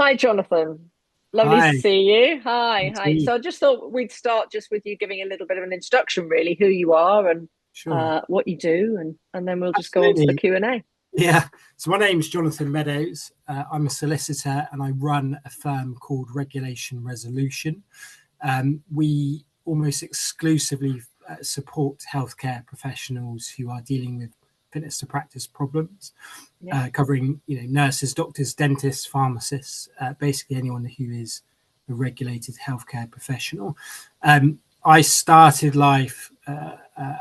Hi, Jonathan. Lovely to Hi, see you. Hi, hi. indeed. So I just thought we'd start just with you giving a little bit of an introduction, really, who you are and Sure. what you do, and then we'll just go on to the Absolutely. Q&A. Yeah. So my name's Jonathan Meadows. I'm a solicitor and I run a firm called Regulation Resolution. We almost exclusively support healthcare professionals who are dealing with fitness to practice problems, Yeah. covering nurses, doctors, dentists, pharmacists, basically anyone who is a regulated healthcare professional. I started life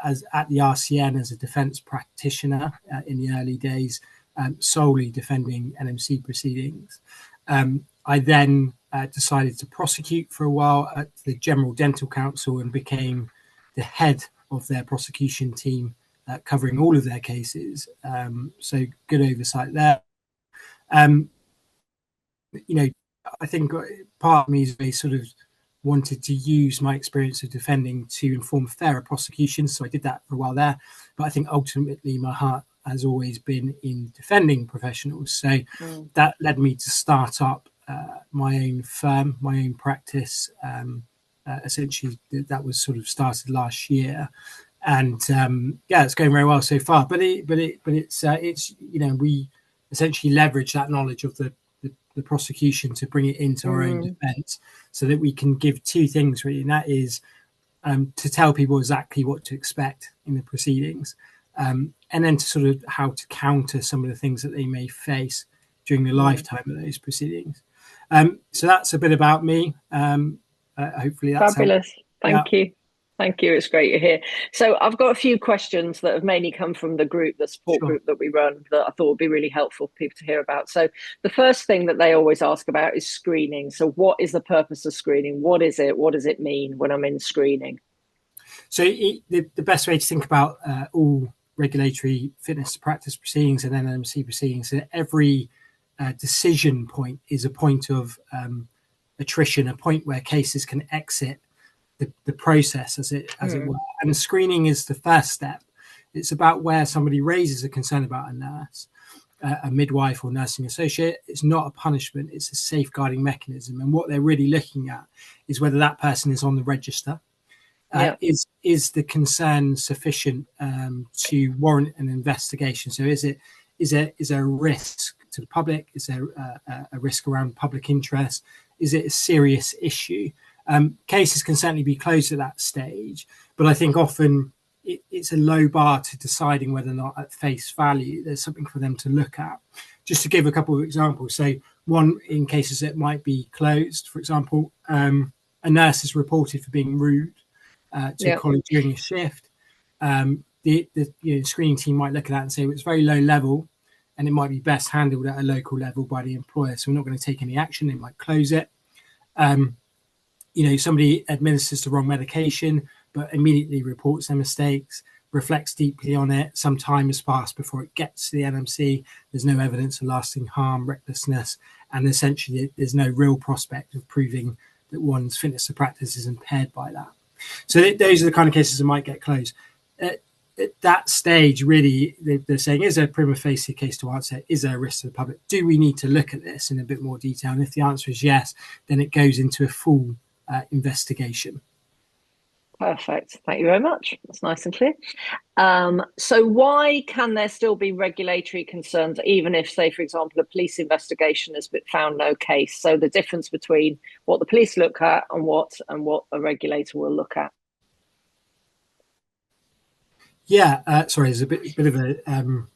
as at the RCN as a defence practitioner in the early days, solely defending NMC proceedings. I then decided to prosecute for a while at the General Dental Council and became the head of their prosecution team, covering all of their cases. So good oversight there. Um, you know, I think part of me is they sort of wanted to use my experience of defending to inform fairer prosecutions. So I did that for a while there. But I think ultimately my heart has always been in defending professionals. So Mm. that led me to start up my own firm, my own practice. Essentially, that was sort of started last year, and yeah, it's going very well so far. But it's we essentially leverage that knowledge of the prosecution to bring it into our own Mm. defence, so that we can give two things really, and that is to tell people exactly what to expect in the proceedings, and then to sort of how to counter some of the things that they may face during the Mm. lifetime of those proceedings. So that's a bit about me. Hopefully that's helped. Fabulous. Yeah, Thank you. Thank you. It's great to hear. So I've got a few questions that have mainly come from the group, the support sure. group that we run, that I thought would be really helpful for people to hear about. So the first thing that they always ask about is screening. So what is the purpose of screening? What is it? What does it mean when I'm in screening? So the best way to think about all regulatory fitness to practice proceedings and NMC proceedings, that every decision point is a point of attrition, a point where cases can exit the process, as it were. Mm. And screening is the first step. It's about where somebody raises a concern about a nurse, a midwife or nursing associate. It's not a punishment, it's a safeguarding mechanism. And what they're really looking at is whether that person is on the register. Yeah. Is the concern sufficient to warrant an investigation? So is there a risk to the public? Is there a risk around public interest? Is it a serious issue? Cases can certainly be closed at that stage, but I think often it's a low bar to deciding whether or not at face value there's something for them to look at. Just to give a couple of examples, so one in cases that might be closed, for example, a nurse is reported for being rude to a Yeah. colleague during a shift. The screening team might look at that and say, well, it's very low level and it might be best handled at a local level by the employer. So we're not going to take any action. They might close it. Um, Somebody administers the wrong medication, but immediately reports their mistakes, reflects deeply on it. Some time has passed before it gets to the NMC. There's no evidence of lasting harm, recklessness, and essentially there's no real prospect of proving that one's fitness to practice is impaired by that. So those are the kind of cases that might get closed. At that stage, really, they're saying, is there a prima facie case to answer? Is there a risk to the public? Do we need to look at this in a bit more detail? And if the answer is yes, then it goes into a full investigation. Perfect. Thank you very much. That's nice and clear. So why can there still be regulatory concerns, even if, say, for example, a police investigation has been found no case? So the difference between what the police look at and what a regulator will look at. Yeah, sorry, there's a bit of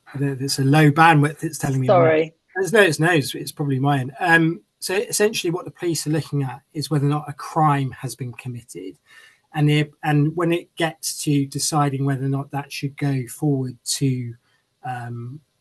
it's a low bandwidth. It's telling me on my. Sorry. It's probably mine. So essentially, what the police are looking at is whether or not a crime has been committed, and when it gets to deciding whether or not that should go forward to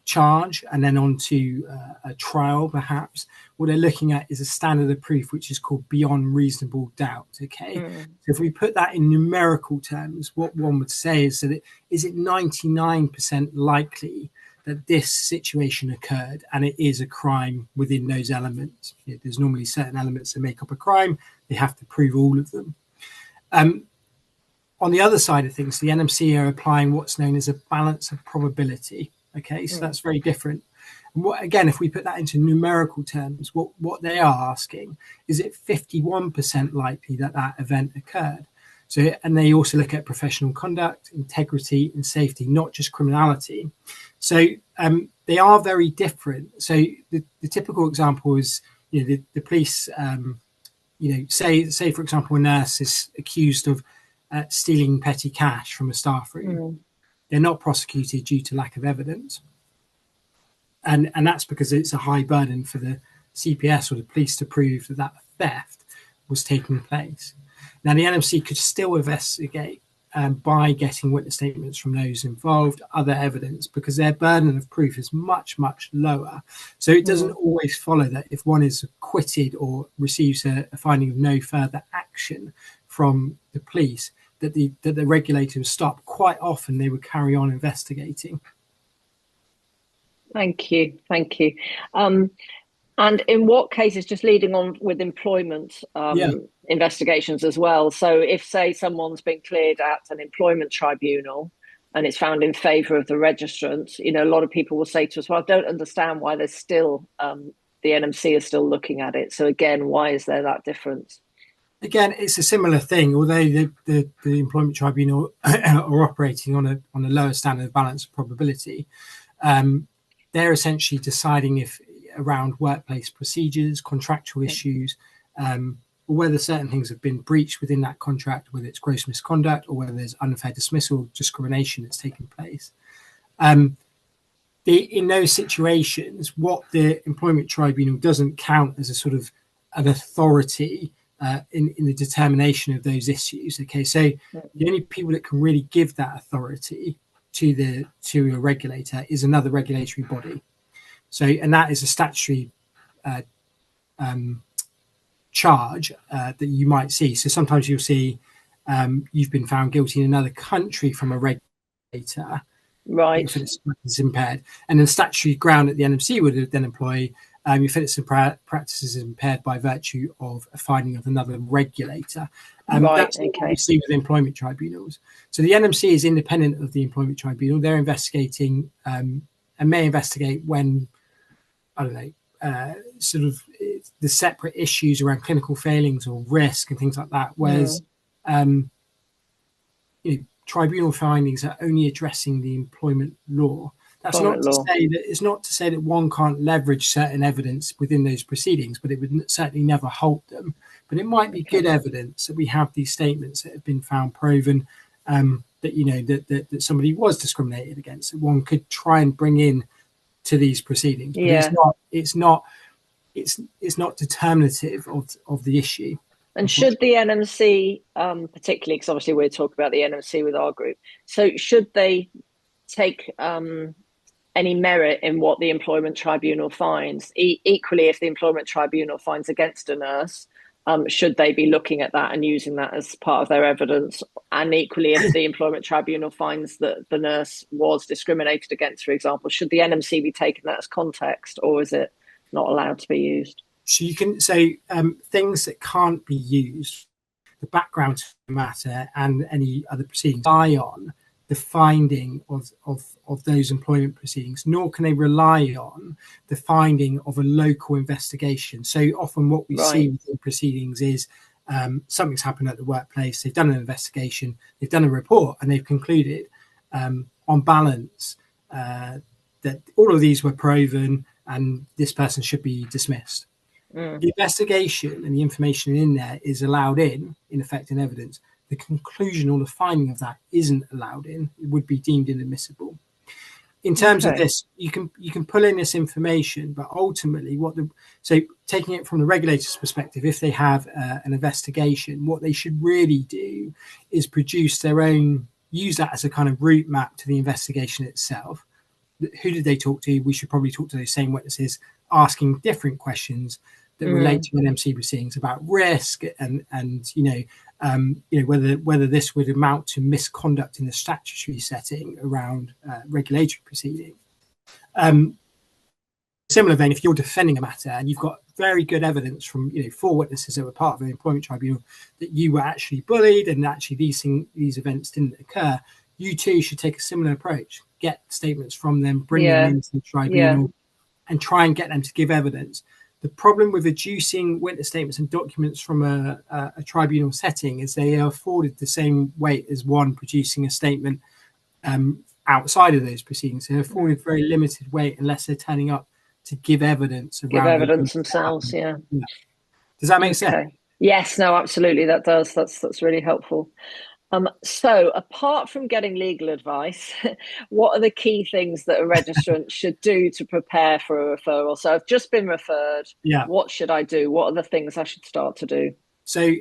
charge and then on to a trial, perhaps, what they're looking at is a standard of proof which is called beyond reasonable doubt. Okay, Mm. so if we put that in numerical terms, what one would say is that is it 99% likely that this situation occurred and it is a crime within those elements. There's normally certain elements that make up a crime. They have to prove all of them. Um, on the other side of things, the NMC are applying what's known as a balance of probability. Okay, so Mm. that's very different. And again, if we put that into numerical terms, what they are asking is it 51% likely that that event occurred. So, and they also look at professional conduct, integrity, and safety, not just criminality. So they are very different. So the typical example is, the police, say for example, a nurse is accused of stealing petty cash from a staff room. They're not prosecuted due to lack of evidence. And that's because it's a high burden for the CPS or the police to prove that that theft was taking place. Now, the NMC could still investigate by getting witness statements from those involved, other evidence, because their burden of proof is much, much lower. So it doesn't always follow that if one is acquitted or receives a finding of no further action from the police, that the regulator will stop. Quite often they would carry on investigating. Thank you. And in what cases, just leading on with employment investigations as well. So if, say, someone's been cleared at an employment tribunal and it's found in favour of the registrant, a lot of people will say to us, well, I don't understand why there's still, the NMC is still looking at it. So again, why is there that difference? Again, it's a similar thing, although the employment tribunal are operating on a lower standard of balance of probability. They're essentially deciding if around workplace procedures, contractual issues, or whether certain things have been breached within that contract, whether it's gross misconduct or whether there's unfair dismissal or discrimination that's taken place. In those situations, what the employment tribunal doesn't count as a sort of an authority in the determination of those issues. Okay, so the only people that can really give that authority to a regulator is another regulatory body. So, and that is a statutory charge that you might see. So sometimes you'll see you've been found guilty in another country from a regulator, right? Your fitness practice is impaired, and then statutory ground that the NMC would then employ. Your fitness and practice is impaired by virtue of a finding of another regulator. That's what we see with employment tribunals. So the NMC is independent of the employment tribunal. They're investigating and may investigate when, I don't know, sort of the separate issues around clinical failings or risk and things like that. Whereas tribunal findings are only addressing the employment law. That's not to say that it's not to say that one can't leverage certain evidence within those proceedings, but it would certainly never halt them. But it might be good evidence that we have these statements that have been found proven that somebody was discriminated against. That one could try and bring in to these proceedings, but it's not determinative of the issue. And should the NMC, particularly because obviously we're talking about the NMC with our group, so should they take any merit in what the employment tribunal finds? Equally, if the employment tribunal finds against a nurse, should they be looking at that and using that as part of their evidence? And equally, if the employment tribunal finds that the nurse was discriminated against, for example, should the NMC be taking that as context, or is it not allowed to be used? So you can say things that can't be used, the background to the matter and any other proceedings, rely on the finding of those employment proceedings, nor can they rely on the finding of a local investigation. So often what we see within proceedings is something's happened at the workplace, they've done an investigation, they've done a report, and they've concluded on balance that all of these were proven and this person should be dismissed. The investigation and the information in there is allowed in effect, in evidence. The conclusion or the finding of that isn't allowed in. It would be deemed inadmissible. In terms of this, you can pull in this information, but ultimately, so taking it from the regulator's perspective, if they have an investigation, what they should really do is produce their own, use that as a kind of route map to the investigation itself. Who did they talk to? We should probably talk to those same witnesses, asking different questions that relate to NMC proceedings about risk and whether this would amount to misconduct in the statutory setting around regulatory proceedings. Similar vein, if you're defending a matter and you've got very good evidence from 4 witnesses that were part of the employment tribunal that you were actually bullied and actually these events didn't occur, you too should take a similar approach. Get statements from them, bring them into the tribunal, and try and get them to give evidence. The problem with adducing witness statements and documents from a tribunal setting is they are afforded the same weight as one producing a statement outside of those proceedings. They're afforded very limited weight unless they're turning up to give evidence Give around evidence themselves. Yeah. Does that make sense? Okay. Yes, no, absolutely. That does. That's really helpful. So apart from getting legal advice, what are the key things that a registrant should do to prepare for a referral? So I've just been referred. Yeah. What should I do? What are the things I should start to do? So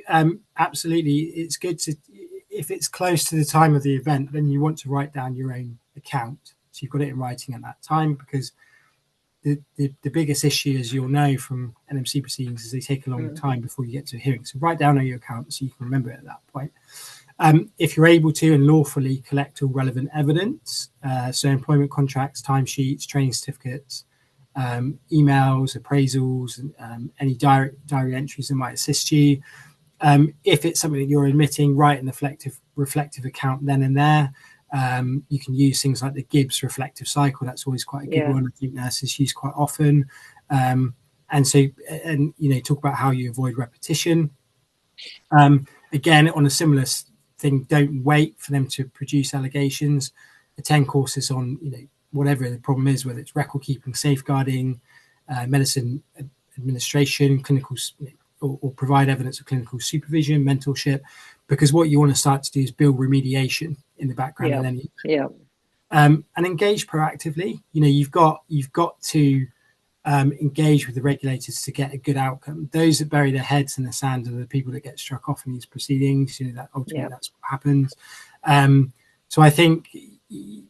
absolutely, it's good to, if it's close to the time of the event, then you want to write down your own account. So you've got it in writing at that time, because the biggest issue, as you'll know from NMC proceedings, is they take a long time before you get to a hearing. So write down on your account so you can remember it at that point. If you're able to and lawfully collect all relevant evidence, so employment contracts, timesheets, training certificates, emails, appraisals, any diary entries that might assist you. If it's something that you're admitting, write in the reflective account then and there. You can use things like the Gibbs reflective cycle. That's always quite a good one. I think nurses use quite often. And talk about how you avoid repetition. Again, on a similar thing, don't wait for them to produce allegations. Attend courses on, whatever the problem is, whether it's record keeping, safeguarding, medicine administration, clinical, or provide evidence of clinical supervision, mentorship, because what you want to start to do is build remediation in the background. And engage proactively. You've got to engage with the regulators to get a good outcome. Those that bury their heads in the sand are the people that get struck off in these proceedings. That ultimately that's what happens. So I think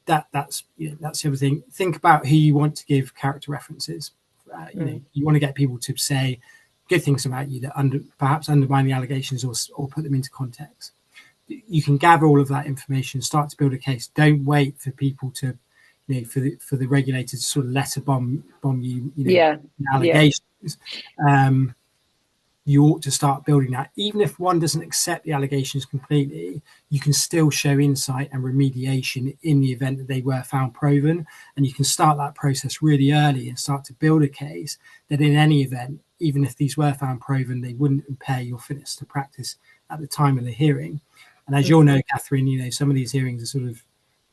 that's the other thing. Think about who you want to give character references. You want to get people to say good things about you that perhaps undermine the allegations or put them into context. You can gather all of that information, start to build a case. Don't wait for people to, for the regulators to sort of letter bomb you, allegations. You ought to start building that. Even if one doesn't accept the allegations completely, you can still show insight and remediation in the event that they were found proven. And you can start that process really early and start to build a case that in any event, even if these were found proven, they wouldn't impair your fitness to practice at the time of the hearing. And as you'll know, Catherine, some of these hearings are sort of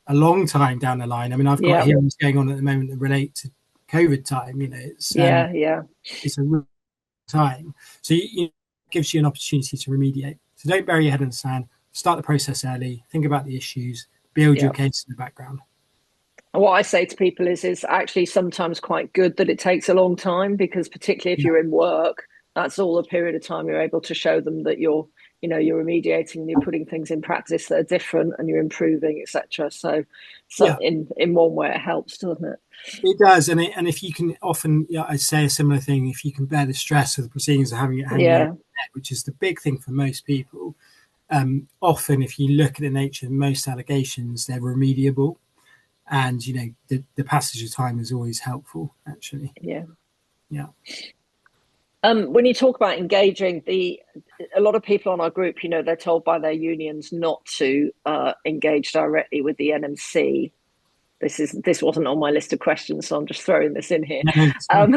a long time down the line. I mean, I've got hearings going on at the moment that relate to COVID time. It's it's a real time. So it gives you an opportunity to remediate. So don't bury your head in the sand. Start the process early. Think about the issues. Build your case in the background. What I say to people is actually sometimes quite good that it takes a long time, because particularly if you're in work, that's all a period of time you're able to show them that you're remediating and you're putting things in practice that are different and you're improving, etc. So in one way it helps, doesn't it? It does, and if you can often, I say a similar thing. If you can bear the stress of the proceedings of having it hanging out, which is the big thing for most people. Often, if you look at the nature of most allegations, they're remediable, and the passage of time is always helpful. Actually, yeah. When you talk about engaging, a lot of people on our group, they're told by their unions not to engage directly with the NMC. This wasn't on my list of questions, so I'm just throwing this in here. And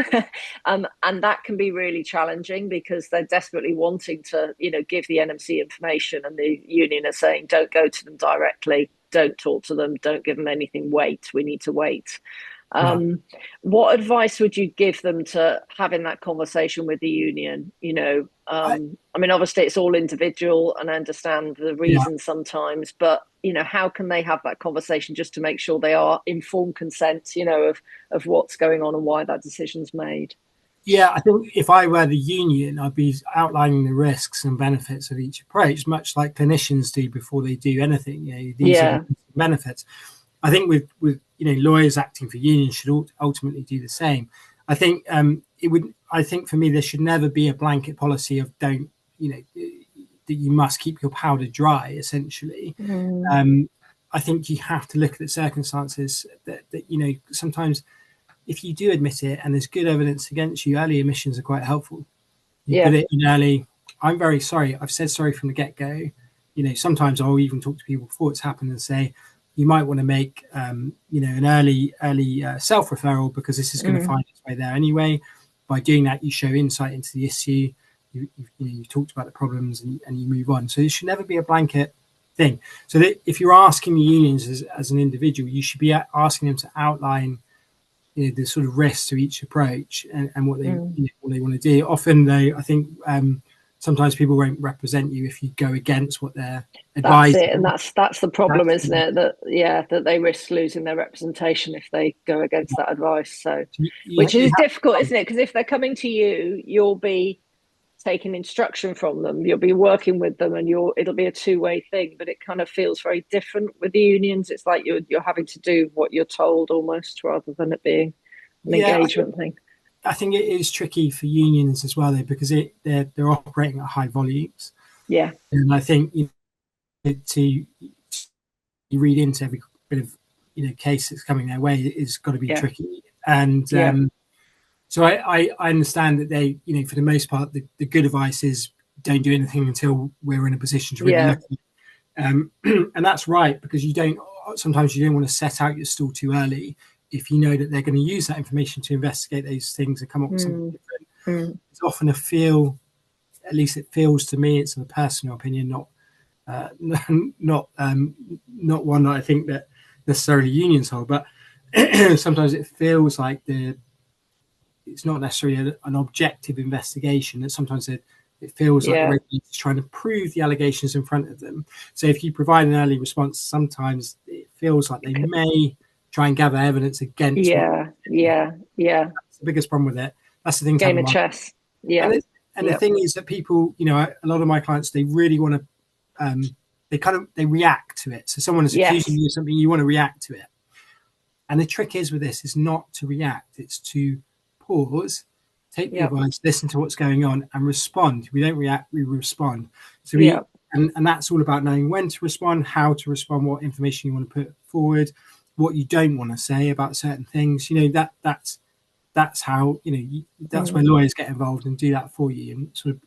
that can be really challenging, because they're desperately wanting to, give the NMC information, and the union are saying, don't go to them directly, don't talk to them, don't give them anything, wait, we need to wait. What advice would you give them to having that conversation with the union? I mean, obviously it's all individual, and I understand the reasons sometimes, but how can they have that conversation just to make sure they are informed consent, of what's going on and why that decision's made? Yeah, I think if I were the union, I'd be outlining the risks and benefits of each approach, much like clinicians do before they do anything. These are the benefits. I think with lawyers acting for unions should ultimately do the same. I think I think for me there should never be a blanket policy of that you must keep your powder dry. Essentially, I think you have to look at the circumstances that sometimes if you do admit it and there's good evidence against you, early admissions are quite helpful. You put it in early. I'm very sorry. I've said sorry from the get go. Sometimes I'll even talk to people before it's happened and say, you might want to make an early self referral, because this is going to find its way there anyway. By doing that, you show insight into the issue. You talked about the problems, and you move on. So it should never be a blanket thing. So that if you're asking the unions as an individual, you should be asking them to outline the sort of risks to each approach, and what they what they want to do. Often, though, I think sometimes people won't represent you if you go against what they're advising. That's it, and that's the problem, isn't it? That they risk losing their representation if they go against that advice. So, which is difficult, isn't it? Because if they're coming to you, you'll be taking instruction from them, you'll be working with them, and it'll be a two-way thing. But it kind of feels very different with the unions. It's like you're having to do what you're told almost, rather than it being an engagement thing. I think it is tricky for unions as well, though, because they're operating at high volumes. Yeah, and I think to read into every bit of case that's coming their way is got to be tricky. And so I understand that they, for the most part, the good advice is don't do anything until we're in a position to really look at it. And that's right, because sometimes you don't want to set out your stall too early if you know that they're going to use that information to investigate those things and come up with something different. It's often at least it feels to me, it's a personal opinion, not one that I think that necessarily unions hold, but sometimes it feels like it's not necessarily an objective investigation. That sometimes it feels like the regulator's trying to prove the allegations in front of them. So if you provide an early response, sometimes it feels like they may try and gather evidence against. That's the biggest problem with it. That's the thing. Game of chess. Yeah. And the thing is that people, a lot of my clients, they really want to, they react to it. So someone is accusing you of something, you want to react to it. And the trick is with this is not to react. It's to pause, take the advice, listen to what's going on, and respond. We don't react, we respond. So and that's all about knowing when to respond, how to respond, what information you want to put forward, what you don't want to say about certain things. That's how that's where lawyers get involved and do that for you, and sort of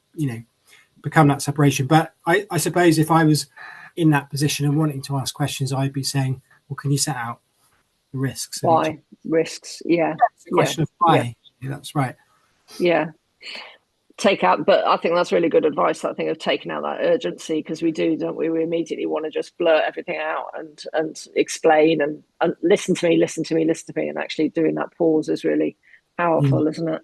become that separation. But I suppose if I was in that position and wanting to ask questions, I'd be saying, well, can you set out the risks? Why risks? It's a question of why. That's right. Take out, but I think that's really good advice. I think of taking out that urgency, because we do, don't we? We immediately want to just blurt everything out and explain and listen to me, and actually doing that pause is really powerful, isn't it?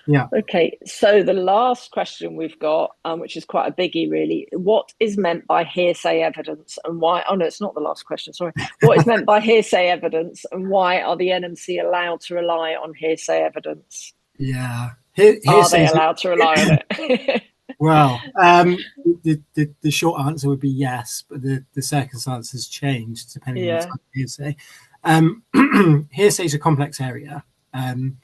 Yeah. Okay, so the last question we've got, which is quite a biggie, really. What is meant by hearsay evidence, and why? Oh no, it's not the last question. Sorry. What is meant by hearsay evidence, and why are the NMC allowed to rely on hearsay evidence? Yeah. Are they allowed to rely on it? Well, the short answer would be yes, but the circumstances change depending on the type of hearsay. Hearsay is a complex area, and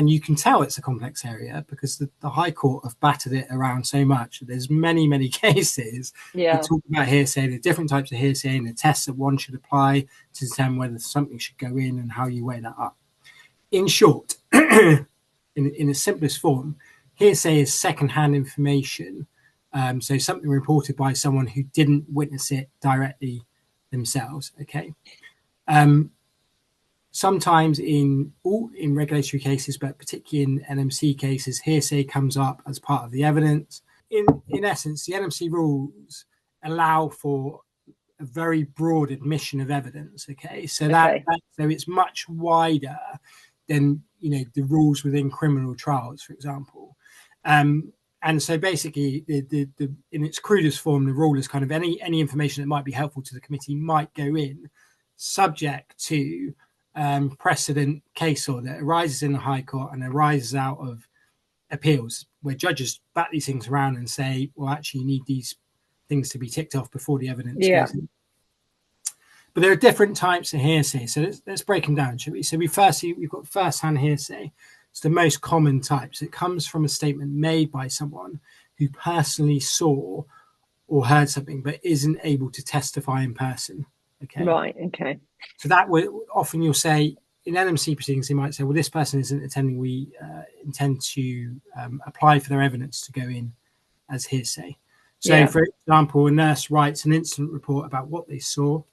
you can tell it's a complex area because the High Court have battered it around so much. There's many cases that talk about hearsay, the different types of hearsay, and the tests that one should apply to determine whether something should go in and how you weigh that up. In short, in the simplest form, hearsay is secondhand information. So something reported by someone who didn't witness it directly themselves. Okay. Sometimes in regulatory cases, but particularly in NMC cases, hearsay comes up as part of the evidence. In essence, the NMC rules allow for a very broad admission of evidence. Okay. So so it's much wider than the rules within criminal trials, for example. And so basically, in its crudest form, the rule is kind of any information that might be helpful to the committee might go in, subject to precedent case law that arises in the High Court and arises out of appeals, where judges bat these things around and say, well, actually, you need these things to be ticked off before the evidence goes in. But there are different types of hearsay. So let's break them down, shall we? So we've got first-hand hearsay. It's the most common type. So it comes from a statement made by someone who personally saw or heard something but isn't able to testify in person. Okay. Right. Okay. So that would often you'll say in NMC proceedings, they might say, well, this person isn't attending. We intend to apply for their evidence to go in as hearsay. So, for example, a nurse writes an incident report about what they saw.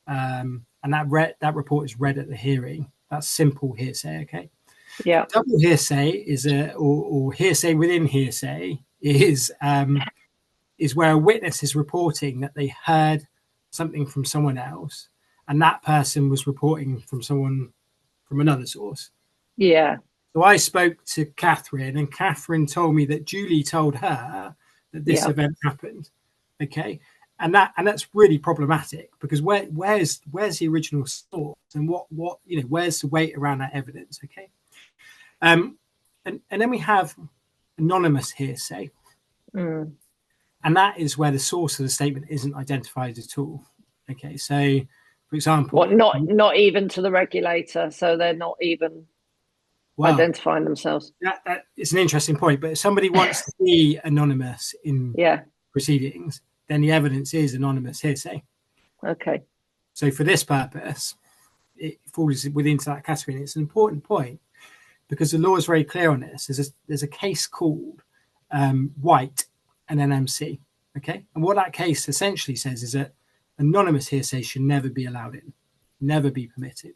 and that report is read at the hearing. That's simple hearsay. Okay. Yeah. Double hearsay is or hearsay within hearsay is where a witness is reporting that they heard something from someone else, and that person was reporting from another source. Yeah. So I spoke to Catherine, and Catherine told me that Julie told her that this Yeah. event happened. Okay, and that's really problematic, because where's the original source, and what where's the weight around that evidence? Okay, and then we have anonymous hearsay, Mm. and that is where the source of the statement isn't identified at all. Okay, so for example, What, not even to the regulator, so they're not even well, identifying themselves. that is an interesting point. But if somebody wants to be anonymous in Yeah. proceedings, then the evidence is anonymous hearsay. Okay. So for this purpose, it falls within that category. And it's an important point because the law is very clear on this. There's a case called White and NMC. Okay, and what that case essentially says is that anonymous hearsay should never be allowed in, never be permitted.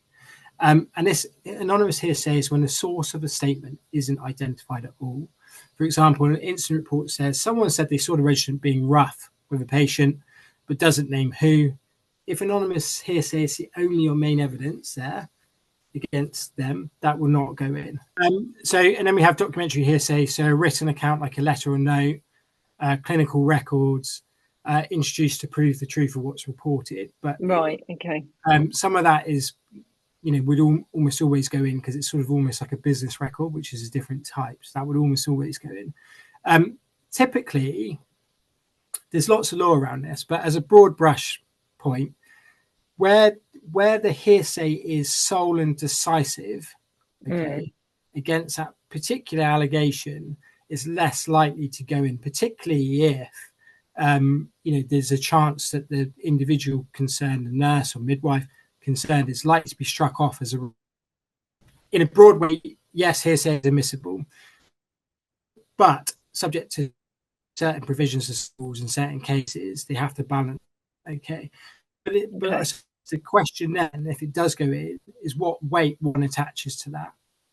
And this anonymous hearsay is when the source of a statement isn't identified at all. For example, an incident report says someone said they saw the registrant being rough with a patient, but doesn't name who. If anonymous hearsay is the only or main evidence there against them, that will not go in. And then we have documentary hearsay, so a written account like a letter or note, clinical records, introduced to prove the truth of what's reported. But Right. Okay. some of that is, would almost always go in because it's sort of almost like a business record, which is a different type. So that would almost always go in. Typically, there's lots of law around this, but as a broad brush point, where the hearsay is sole and decisive, okay, against that particular allegation, is less likely to go in, particularly if there's a chance that the individual concerned, the nurse or midwife concerned, is likely to be struck off as in a broad way. Yes, hearsay is admissible, but subject to certain provisions of schools in certain cases, they have to balance. Okay, but the question then, if it does go in, is what weight one attaches to that.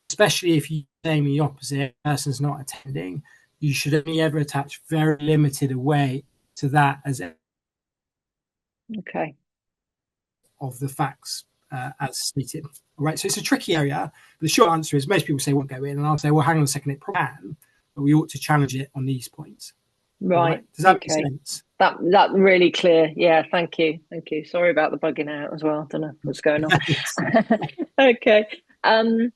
Especially if you say the opposite, person's not attending, you should only ever attach very limited weight to that as of the facts as stated. All right, so it's a tricky area. But the short answer is most people say won't go in, and I'll say, well, hang on a second, it probably can, but we ought to challenge it on these points. Right. Does that make sense? That really clear. Yeah. Thank you. Sorry about the bugging out as well. I don't know what's going on. Okay. And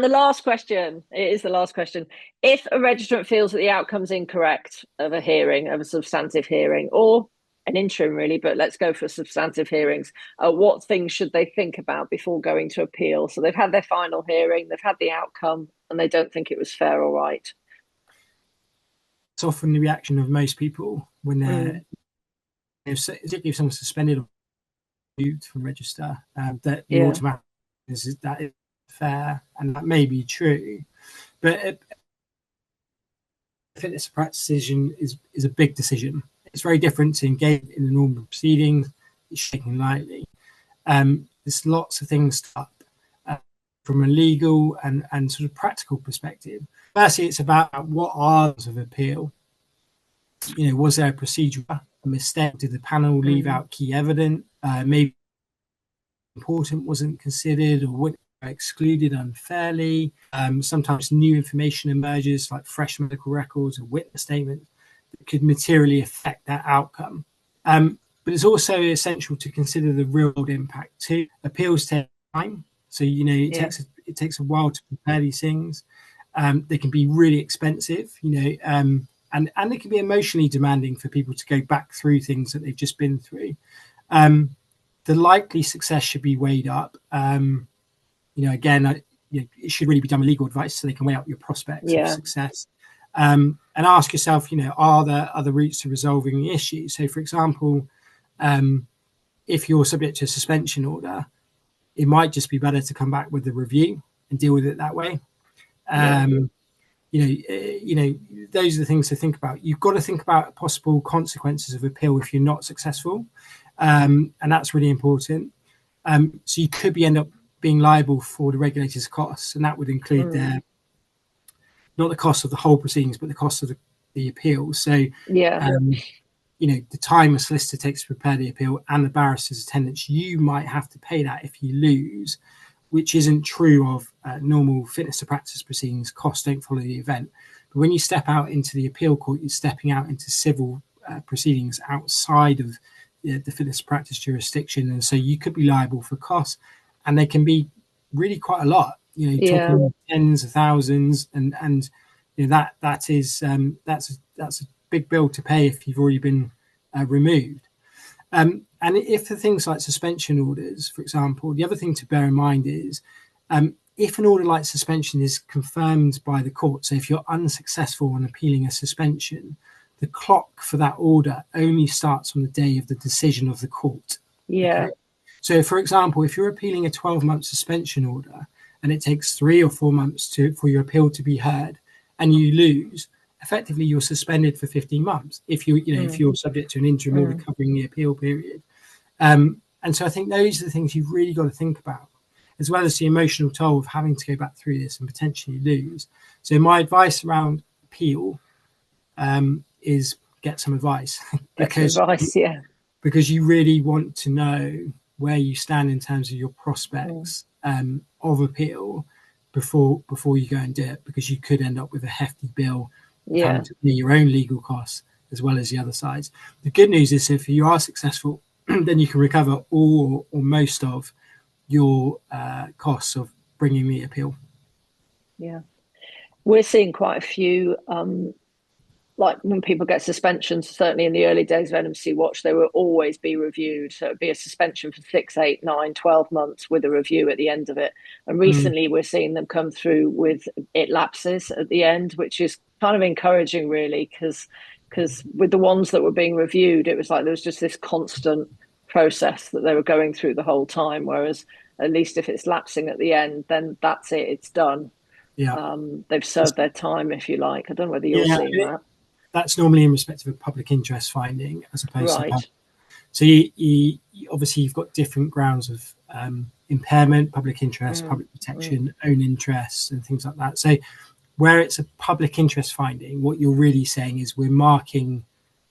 the last question, it is the last question. If a registrant feels that the outcome's incorrect of a hearing, of a substantive hearing, or an interim really, but let's go for substantive hearings, what things should they think about before going to appeal? So they've had their final hearing, they've had the outcome, and they don't think it was fair or right. It's often the reaction of most people when they're, particularly if someone's suspended or removed from register, that the automatic is that is fair, and that may be true, but fitness of practice decision is a big decision. It's very different to engage in the normal proceedings. It's taken lightly. There's lots of things up from a legal and sort of practical perspective. Firstly, it's about what are of appeal. Was there a procedural mistake? Did the panel leave out key evidence? Maybe important wasn't considered or excluded unfairly. Sometimes new information emerges, like fresh medical records or witness statements, that could materially affect that outcome. But it's also essential to consider the real world impact too. Appeals take time, so it takes a while to prepare these things. They can be really expensive, and they can be emotionally demanding for people to go back through things that they've just been through. The likely success should be weighed up. Again, it should really be done with legal advice so they can weigh up your prospects of success. And ask yourself, are there other routes to resolving the issue? So, for example, if you're subject to a suspension order, it might just be better to come back with a review and deal with it that way. Those are the things to think about. You've got to think about possible consequences of appeal if you're not successful. and that's really important. So you could end up being liable for the regulator's costs, and that would include not the cost of the whole proceedings, but the cost of the appeal. So, the time a solicitor takes to prepare the appeal and the barrister's attendance, you might have to pay that if you lose, which isn't true of normal fitness to practice proceedings. Costs don't follow the event. But when you step out into the appeal court, you're stepping out into civil proceedings outside of the fitness to practice jurisdiction. And so you could be liable for costs, and they can be really quite a lot, talking tens of thousands. And that's a big bill to pay if you've already been removed. And if for things like suspension orders, for example, the other thing to bear in mind is if an order like suspension is confirmed by the court, so if you're unsuccessful in appealing a suspension, the clock for that order only starts on the day of the decision of the court. Yeah. Okay? So, for example, if you're appealing a 12-month suspension order and it takes 3 or 4 months for your appeal to be heard and you lose, effectively you're suspended for 15 months if if you're subject to an interim order covering the appeal period. And so I think those are the things you've really got to think about, as well as the emotional toll of having to go back through this and potentially lose. So my advice around appeal is get some advice because you really want to know where you stand in terms of your prospects of appeal before you go and do it, because you could end up with a hefty bill having to pay your own legal costs as well as the other sides. The good news is if you are successful, then you can recover all or most of your costs of bringing the appeal. Yeah, we're seeing quite a few like when people get suspensions, certainly in the early days of NMC Watch, they will always be reviewed. So it'd be a suspension for 6, 8, 9, 12 months with a review at the end of it. And recently we're seeing them come through with it lapses at the end, which is kind of encouraging, really, because with the ones that were being reviewed, it was like there was just this constant process that they were going through the whole time. Whereas at least if it's lapsing at the end, then that's it, it's done. Yeah. They've served their time, if you like. I don't know whether you're seeing that. That's normally in respect of a public interest finding as opposed to public. So you obviously you've got different grounds of impairment, public interest, public protection, own interests and things like that. So where it's a public interest finding, what you're really saying is we're marking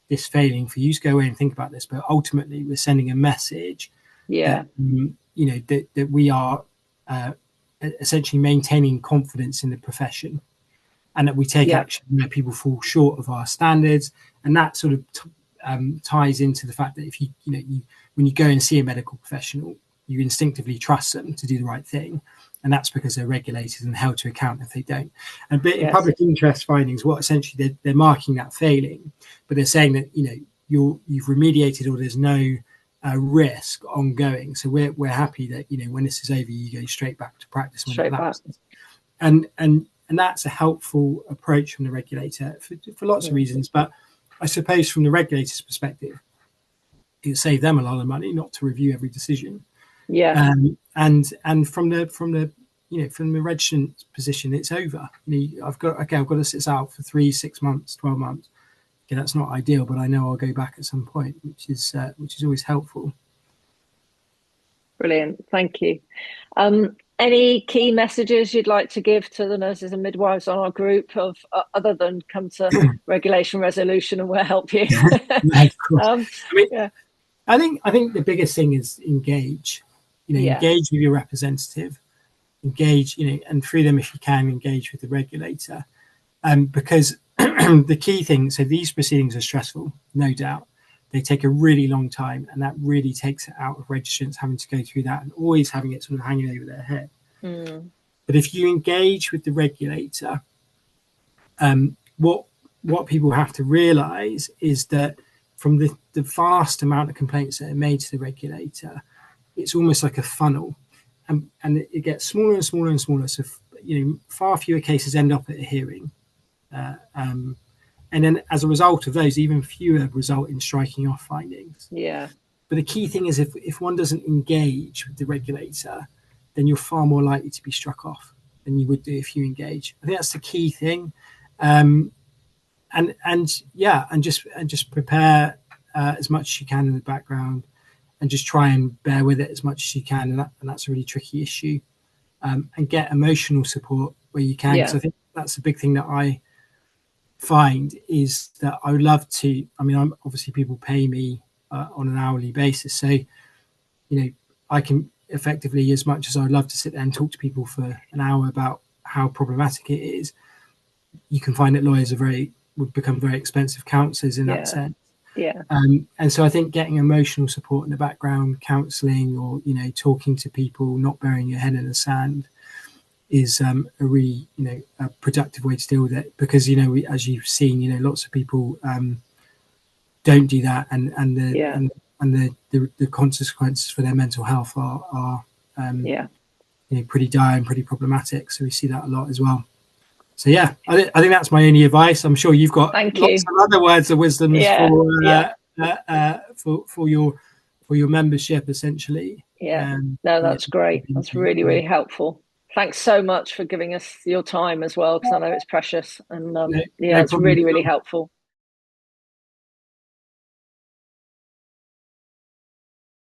this failing for you to go away and think about this, but ultimately we're sending a message that, that we are essentially maintaining confidence in the profession, and that we take action where people fall short of our standards. And that sort of ties into the fact that if you when you go and see a medical professional, you instinctively trust them to do the right thing, and that's because they're regulated and held to account if they don't. And in public interest findings, what essentially they're marking that failing, but they're saying that you've remediated or there's no risk ongoing. So we're happy that when this is over, you go straight back to practice. And that's a helpful approach from the regulator for lots of reasons. But I suppose from the regulator's perspective, it saved them a lot of money not to review every decision. Yeah. And from the registrant position, it's over. I've got to sit out for 3, 6 months, 12 months. Okay, that's not ideal, but I know I'll go back at some point, which is always helpful. Brilliant, thank you. Any key messages you'd like to give to the nurses and midwives on our group of other than come to regulation resolution and we'll help you? No, of course. I think the biggest thing is engage. Engage with your representative, engage, and through them if you can engage with the regulator, because the key thing. So these proceedings are stressful, no doubt. They take a really long time, and that really takes it out of registrants having to go through that and always having it sort of hanging over their head. But if you engage with the regulator, what people have to realise is that from the vast amount of complaints that are made to the regulator, it's almost like a funnel, and it gets smaller and smaller and smaller. So far fewer cases end up at a hearing. And then as a result of those, even fewer result in striking off findings. Yeah. But the key thing is if one doesn't engage with the regulator, then you're far more likely to be struck off than you would do if you engage. I think that's the key thing. And just prepare as much as you can in the background. just try and bear with it as much as you can. And that's a really tricky issue. And get emotional support where you can, because Yeah. I think that's the big thing that I find is that I would love to. I mean, I'm obviously people pay me on an hourly basis, so I can effectively, as much as I'd love to sit there and talk to people for an hour about how problematic it is, you can find that lawyers would become very expensive counsellors in that Yeah. sense. Yeah. And so I think getting emotional support in the background, counselling, or talking to people, not burying your head in the sand, is a really a productive way to deal with it. Because as you've seen, lots of people don't do that, and Yeah. the consequences for their mental health are Yeah. pretty dire and pretty problematic. So we see that a lot as well. So yeah, I think that's my only advice. I'm sure you've got Thank lots you. of other words of wisdoms Yeah. Yeah. for your membership, essentially. Yeah. No, that's great. That's really, Yeah. really helpful. Thanks so much for giving us your time as well, because I know it's precious. And No, yeah, no it's problem really, at really all. helpful.